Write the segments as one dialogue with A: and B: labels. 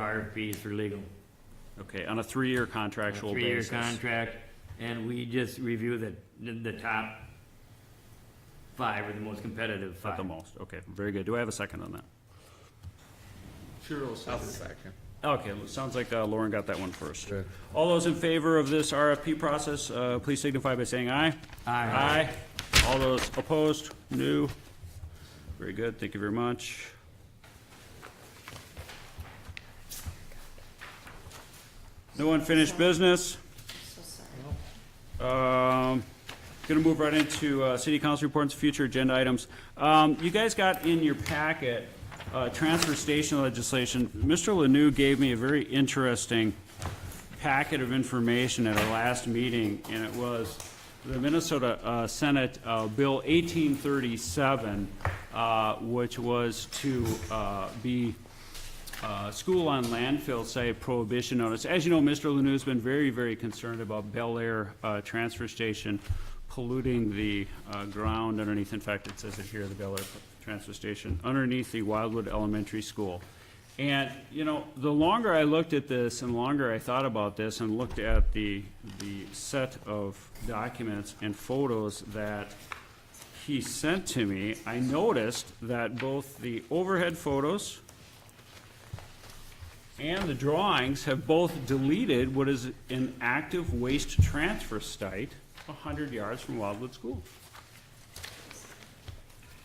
A: RFPs for legal.
B: Okay, on a 3-year contractual
A: Three-year
B: basis.
A: contract, and we just review the top 5 or the most competitive 5.
B: At the most, okay, very good. Do I have a second on that?
C: Sure,
D: I'll second.
B: Okay, sounds like Lauren got that one first.
D: Good.
B: All those in favor of this RFP process, please signify by saying aye.
A: Aye.
B: Aye. All those opposed? No. Very good, thank you very much. No unfinished business. Gonna move right into city council reports, future agenda items. You guys got in your packet transfer station legislation. Mr. Lanou gave me a very interesting packet of information at our last meeting, and it was the Minnesota Senate Bill 1837, which was to be school on landfill site prohibition notice. As you know, Mr. Lanou's been very, very concerned about Bel Air transfer station polluting the ground underneath. In fact, it says it here, the Bel Air transfer station underneath the Wildwood Elementary School. And, you know, the longer I looked at this and longer I thought about this and looked at the set of documents and photos that he sent to me, I noticed that both the overhead photos and the drawings have both deleted what is an active waste transfer site 100 yards from Wildwood School.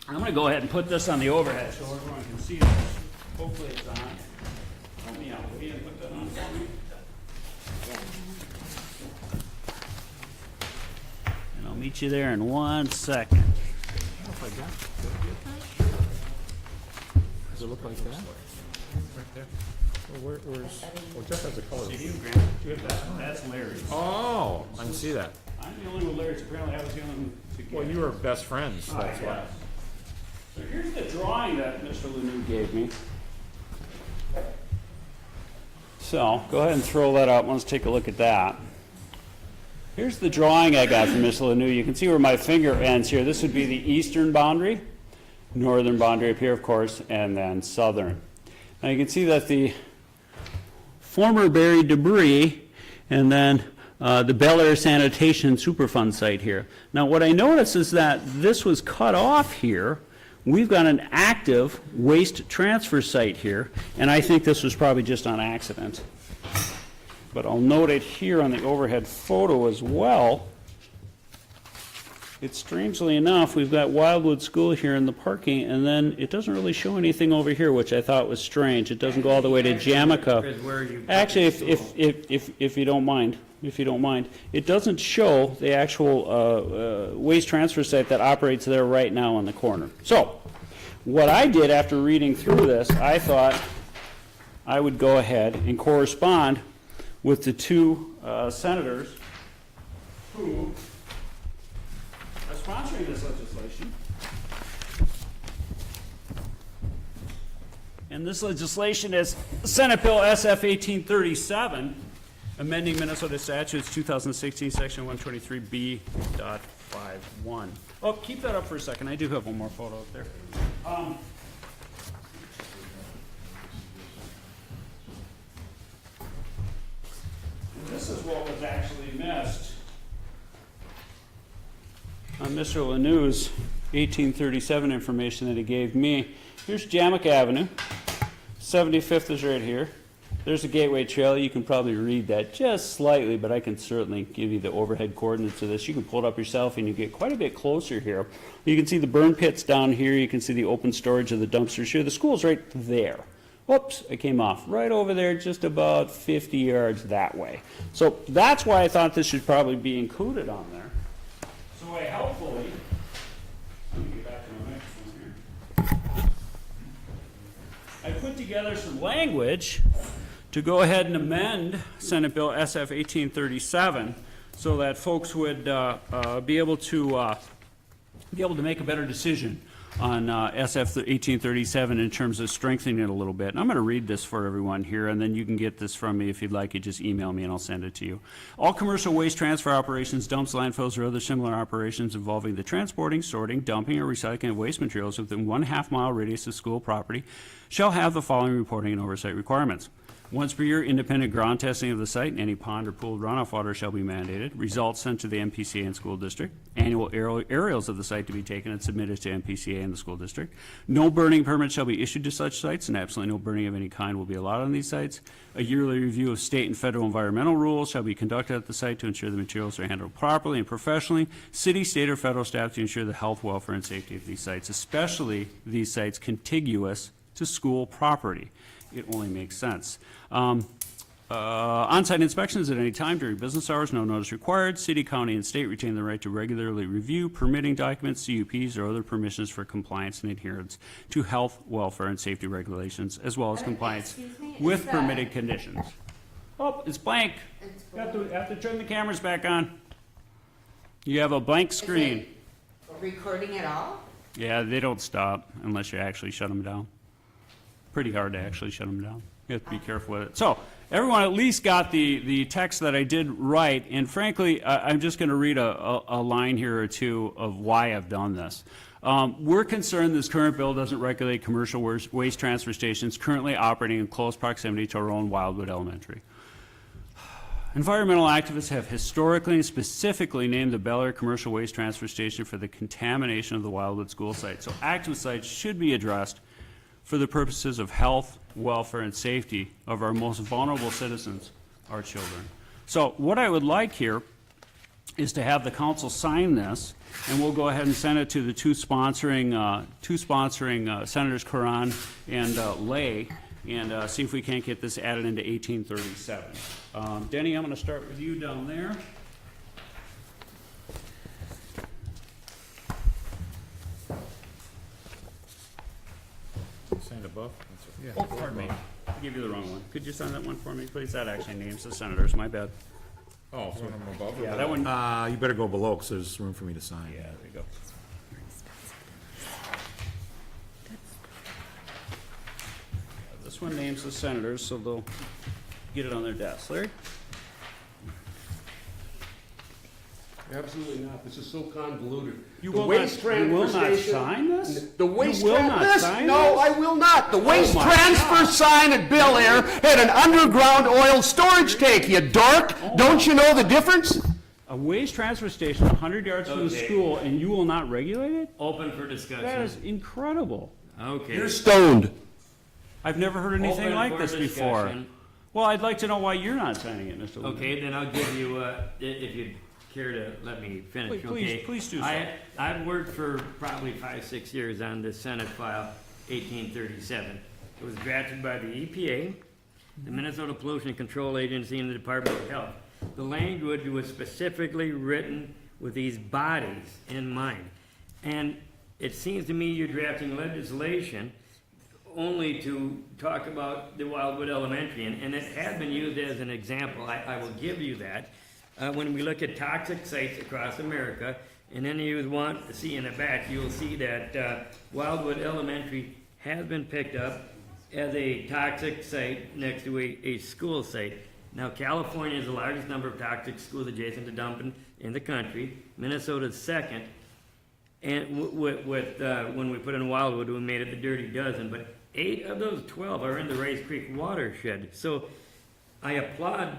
B: I'm going to go ahead and put this on the overhead so everyone can see this. Hopefully it's on. Help me out, will you, and put that on for me? And I'll meet you there in 1 second.
C: Does it look like that? Right there. Well, where's, well, Jeff has a color.
B: See you, Grant? That's Larry's.
C: Oh, I can see that.
B: I'm the only one with Larry's. Apparently I was the only one to get.
C: Well, you were best friends, that's why.
B: So here's the drawing that Mr. Lanou gave me. So, go ahead and throw that up. Let's take a look at that. Here's the drawing I got from Mr. Lanou. You can see where my finger ends here. This would be the eastern boundary, northern boundary up here, of course, and then southern. Now you can see that the former buried debris and then the Bel Air Sanitation Superfund site here. Now what I notice is that this was cut off here. We've got an active waste transfer site here, and I think this was probably just on accident. But I'll note it here on the overhead photo as well. It's strangely enough, we've got Wildwood School here in the parking, and then it doesn't really show anything over here, which I thought was strange. It doesn't go all the way to Jamica. Actually, if you don't mind, it doesn't show the actual waste transfer site that operates there right now on the corner. So, what I did after reading through this, I thought I would go ahead and correspond with the two senators who are sponsoring this legislation. And this legislation is Senate Bill SF 1837, amending Minnesota statutes 2016, section 123B.51. Oh, keep that up for a second. I do have one more photo up there. And this is what was actually missed on Mr. Lanou's 1837 information that he gave me. Here's Jamica Avenue. 75th is right here. There's a Gateway Trail. You can probably read that just slightly, but I can certainly give you the overhead coordinates of this. You can pull it up yourself and you get quite a bit closer here. You can see the burn pits down here. You can see the open storage of the dumpsters here. The school's right there. Whoops, it came off. Right over there, just about 50 yards that way. So that's why I thought this should probably be included on there. So I helpfully, let me get back to my microphone here. I put together some language to go ahead and amend Senate Bill SF 1837 so that folks would be able to make a better decision on SF 1837 in terms of strengthening it a little bit. And I'm going to read this for everyone here, and then you can get this from me if you'd like. You just email me and I'll send it to you. All commercial waste transfer operations, dumps, landfills, or other similar operations involving the transporting, sorting, dumping, or recycling of waste materials within 1/2 mile radius of school property shall have the following reporting and oversight requirements. Once per year, independent ground testing of the site and any pond or pool runoff water shall be mandated. Results sent to the MPCA and school district. Annual aerials of the site to be taken and submitted to MPCA and the school district. No burning permit shall be issued to such sites, and absolutely no burning of any kind will be allowed on these sites. A yearly review of state and federal environmental rules shall be conducted at the site to ensure the materials are handled properly and professionally. City, state, or federal staff to ensure the health, welfare, and safety of these sites, especially these sites contiguous to school property. It only makes sense. On-site inspections at any time during business hours, no notice required. City, county, and state retain the right to regularly review permitting documents, CUPs, or other permissions for compliance and adherence to health, welfare, and safety regulations, as well as compliance
D: Excuse me, is
B: with
D: that-
B: permitted conditions. Oh, it's blank.
D: It's
B: You have to turn the cameras back on. You have a blank screen.
D: Is it recording at all?
B: Yeah, they don't stop unless you actually shut them down. Pretty hard to actually shut them down. You have to be careful with it. So, everyone at least got the text that I did write, and frankly, I'm just gonna read a line here or two of why I've done this. We're concerned this current bill doesn't regulate commercial waste transfer stations currently operating in close proximity to our own Wildwood Elementary. Environmental activists have historically and specifically named the Bel Air Commercial Waste Transfer Station for the contamination of the Wildwood school site. So active sites should be addressed for the purposes of health, welfare, and safety of our most vulnerable citizens, our children. So what I would like here is to have the council sign this, and we'll go ahead and send it to the two sponsoring Senators Curran and Lay, and see if we can't get this added into 1837. Denny, I'm going to start with you down there.
C: Sign above? Yeah.
B: Oh, pardon me. I gave you the wrong one. Could you sign that one for me, please? That actually names the senators. My bad.
C: Oh, so I'm above? or
B: Yeah, that one.
E: You better go below, because there's room for me to sign.
B: Yeah, there you go. This one names the senators, so they'll get it on their desk. Larry?
F: Absolutely not. This is so convoluted.
B: You
F: The
B: will
F: waste
B: not, you will
F: transfer
B: not
F: station-
B: sign this?
F: The waste
B: You will not
F: transfer.
B: sign
F: No,
B: this?
F: I will not. The waste
B: my
F: transfer sign at Bel Air had an underground oil storage tank, you dork. Don't you know the difference?
B: A waste transfer station 100 yards from the
A: Okay.
B: school, and you will not regulate it?
A: Open for
B: That
A: discussion.
B: is incredible.
A: Okay.
F: You're stoned.
B: I've never heard anything
A: Open
B: like
A: for
B: this before.
A: discussion.
B: Well, I'd like to know why you're not signing it, Mr. Levin.
A: Okay, then I'll give you, if you'd care to let me finish,
B: Please-
A: okay?
B: please do so.
A: I've worked for probably 5-6 years on this Senate file 1837. It was drafted by the EPA, the Minnesota Pollution Control Agency, and the Department of Health. The language was specifically written with these bodies in mind. And it seems to me you're drafting legislation only to talk about the Wildwood Elementary, and it has been used as an example. I will give you that. When we look at toxic sites across America, and any of you want to see in the back, you'll see that Wildwood Elementary has been picked up as a toxic site next to a school site. Now, California is the largest number of toxic schools adjacent to dumping in the country. Minnesota's second. And when we put in Wildwood, we made it the dirty dozen. But 8 of those 12 are in the Race Creek watershed. So I applaud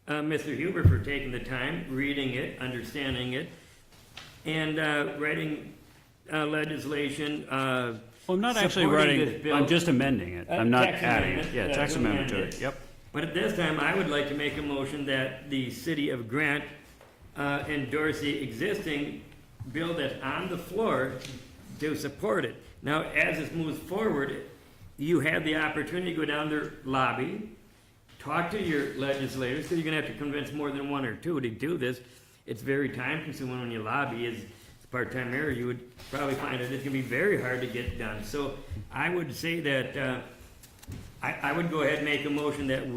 A: Mr. Huber for taking the time, reading it, understanding it, and writing legislation.
B: Well, I'm not actually
A: supporting
B: writing,
A: this bill.
B: I'm just amending it. I'm not
A: Text
B: adding it.
A: amendment,
B: Yeah, text
A: to
B: amendment to
A: amend
B: it, yep.
A: But at this time, I would like to make a motion that the city of Grant endorse the existing bill that's on the floor to support it. Now, as this moves forward, you have the opportunity to go down their lobby, talk to your legislators, because you're gonna have to convince more than 1 or 2 to do this. It's very time consuming when you lobby. As a part-time mayor, you would probably find that it's gonna be very hard to get done. So I would say that, I would go ahead and make a motion that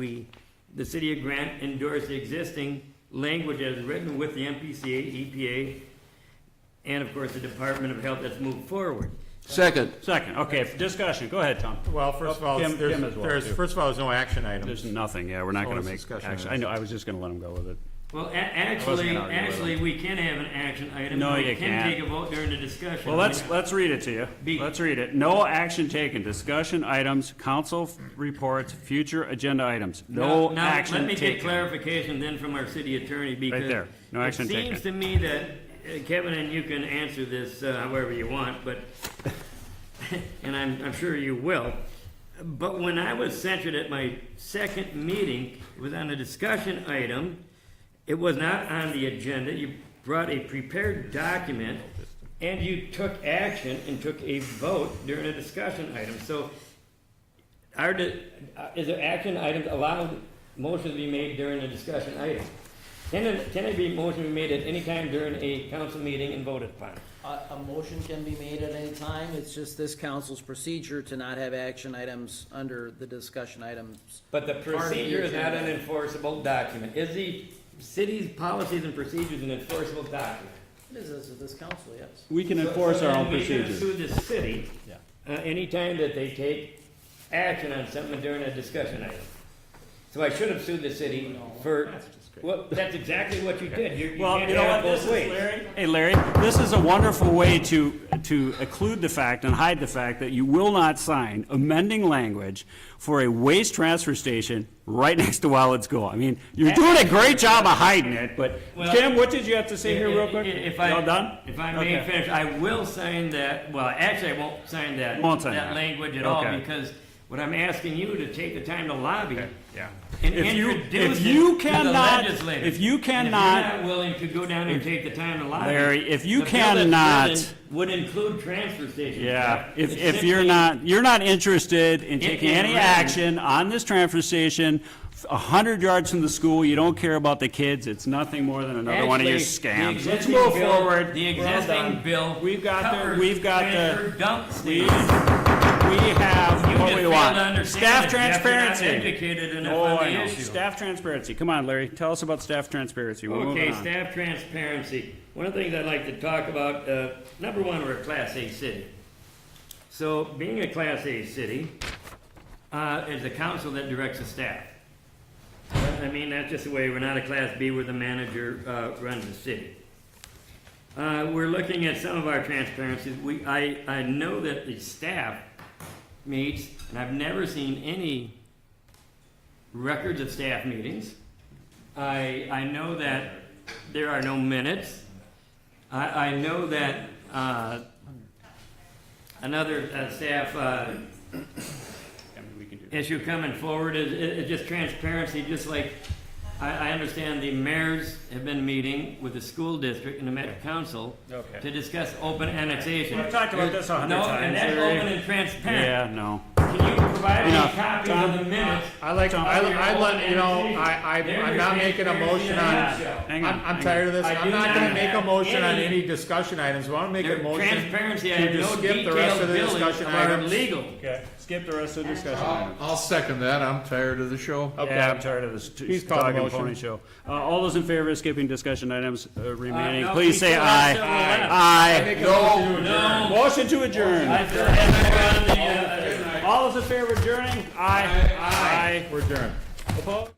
A: the city of Grant endorse the existing language as written with the MPCA, EPA, and of course the Department of Health that's moved forward.
F: Second.
B: Second, okay, discussion, go ahead, Tom.
C: Well, first of all,
B: Kim as well, too.
C: first of all, there's no action
B: There's
C: items.
B: nothing, yeah, we're not
C: So
B: gonna
C: it's
B: make
C: discussion
B: action. I
C: items.
B: know, I was just gonna let him go with it.
A: Well,
B: wasn't gonna argue with
A: actually, we can have an action item.
B: No,
A: We
B: you
A: can
B: can't.
A: take a vote during the discussion.
B: Well, let's read it to you.
A: Be-
B: Let's read it. No action taken. Discussion items, council reports, future agenda items. No
A: Now,
B: action
A: let me get
B: taken.
A: clarification then from our city attorney, because
B: there. No action
A: it seems
B: taken.
A: to me that, Kevin, and you can answer this however you want, but, and I'm sure you will, but when I was censured at my second meeting, it was on a discussion item. It was not on the agenda. You brought a prepared document, and you took action and took a vote during a discussion item. So, is there action items allowed motion to be made during a discussion item? Can it be motion be made at any time during a council meeting and voted upon?
G: A motion can be made at any time, it's just this council's procedure to not have action items under the discussion items.
A: But the
G: Part of the
A: procedure is not an
G: agenda.
A: enforceable document. Is the city's policies and procedures an enforceable document?
G: It is as of this council, yes.
B: We can enforce our own
A: We can
B: procedures.
A: sue the city
B: Yeah.
A: anytime that they take action on something during a discussion item. So I should have sued the city for, well, that's exactly what you did. You
B: Well,
A: can't
B: you know
A: have
B: what
A: it
B: this
A: both
B: is,
A: ways.
B: Larry? Hey, Larry, this is a wonderful way to occlude the fact and hide the fact that you will not sign amending language for a waste transfer station right next to Wildwood School. I mean, you're doing a great job of hiding it, but
A: Well,
B: Tim, what did you have to say here real quick?
A: If
B: You all done?
A: If I may
B: Okay.
A: finish, I will sign that, well, actually, I won't sign that,
B: Won't sign that.
A: language at all,
B: Okay.
A: because what I'm asking you to take the time to lobby
B: Yeah.
A: and
B: If you-
A: introduce
B: if you
A: it to the
B: cannot-
A: legislature.
B: if you
A: And
B: cannot-
A: if you're not willing to go down and take the time to lobby.
B: Larry, if you
A: the bill that's
B: cannot-
A: written Would include transfer stations.
B: Yeah,
A: It's
B: if
A: simply-
B: you're not interested in taking
A: in
B: any
A: writing.
B: action on this transfer station, 100 yards from the school, you don't care about the kids, it's nothing more than another one of your
A: Actually, the
B: scams. Let's
A: existing
B: move
A: bill-
B: forward.
A: The
B: We're all
A: existing
B: done.
A: bill
B: We've got
A: covers
B: we've got
A: transfer
B: the,
A: dump
B: we,
A: stations.
B: we have
A: You
B: what
A: just
B: we
A: fail
B: want.
A: to understand
B: Staff
A: it, Jeff. You're not
B: transparency.
A: educated enough
B: Oh,
A: on
B: I
A: the
B: know.
A: issue.
B: Staff transparency. Come on, Larry, tell us about staff transparency. We're moving
A: Okay,
B: on.
A: staff transparency. One of the things I'd like to talk about, number one, we're a Class A city. So being a Class A city, is the council that directs the staff. I mean, that's just the way, we're not a Class B where the manager runs the city. We're looking at some of our transparencies. I know that the staff meets, and I've never seen any records of staff meetings. I know that there are no minutes. I know that another staff
B: We can do that.
A: issue coming forward is just transparency, just like I understand the mayors have been meeting with the school district and the Met Council
B: Okay.
A: to discuss open annexation.
B: We've talked about this 100
A: No,
B: times,
A: and that's
B: Larry.
A: open and transparent.
B: Yeah, no.
A: Can you provide me
B: Enough.
A: copies
B: Tom?
A: of the minutes?
C: I let, you know, I'm not making a motion on,
B: Hang on.
C: I'm tired of this.
A: I
C: I'm
A: do
C: not
A: not
C: gonna make a
A: have
C: motion on
A: any-
C: any discussion items. We wanna make a
A: Their
C: motion
A: transparency, I
C: to
A: have
C: just
A: no
C: skip the rest
A: detailed
C: of the
A: billing
C: discussion
A: of our
C: items.
A: legal.
B: Okay, skip the rest of the discussion items.
H: I'll second that. I'm tired of the show.
B: Yeah, I'm tired of this
C: He's called the
B: dog and
C: motion.
B: pony show. All those in favor of skipping discussion items remaining,
A: no,
B: please
A: we
B: say
A: still have several
B: aye.
A: left.
B: Aye.
C: Make a motion to adjourn.
A: No,
B: Motion to adjourn.
A: I still have it on the,
B: All those in favor of adjourning? Aye. Aye.
C: We're adjourned.
B: Opposed?